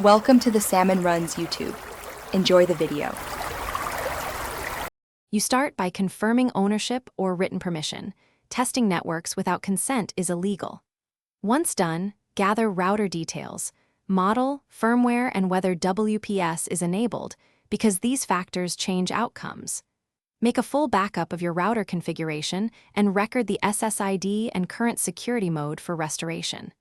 Welcome to the Salmon Runs YouTube. Enjoy the video. You start by confirming ownership or written permission. Testing networks without consent is illegal. Once done, gather router details, model, firmware, and whether WPS is enabled, because these factors change outcomes. Make a full backup of your router configuration and record the SSID and current security mode for restoration.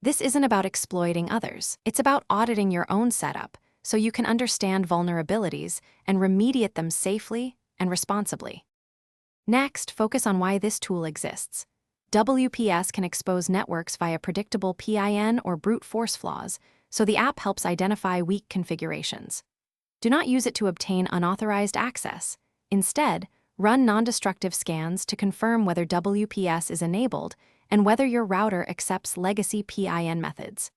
This isn't about exploiting others. It's about auditing your own setup so you can understand vulnerabilities and remediate them safely and responsibly. Next, focus on why this tool exists. WPS can expose networks via predictable PIN or brute force flaws, so the app helps identify weak configurations. Do not use it to obtain unauthorized access. Instead, run non-destructive scans to confirm whether WPS is enabled and whether your router accepts legacy PIN methods.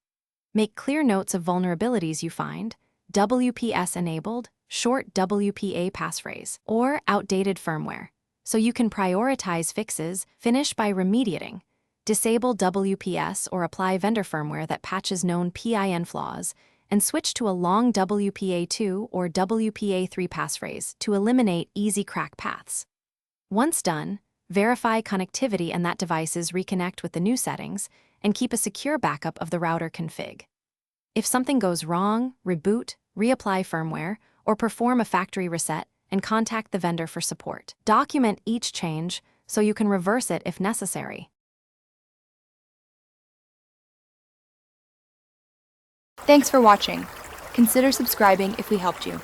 Make clear notes of vulnerabilities you find, WPS enabled, short WPA passphrase, or outdated firmware, so you can prioritize fixes. Finish by remediating. Disable WPS or apply vendor firmware that patches known PIN flaws, and switch to a long WPA2 or WPA3 passphrase to eliminate easy crack paths. Once done, verify connectivity and that devices reconnect with the new settings, and keep a secure backup of the router config. If something goes wrong, reboot, reapply firmware, or perform a factory reset and contact the vendor for support. Document each change so you can reverse it if necessary. Thanks for watching. Consider subscribing if we helped you.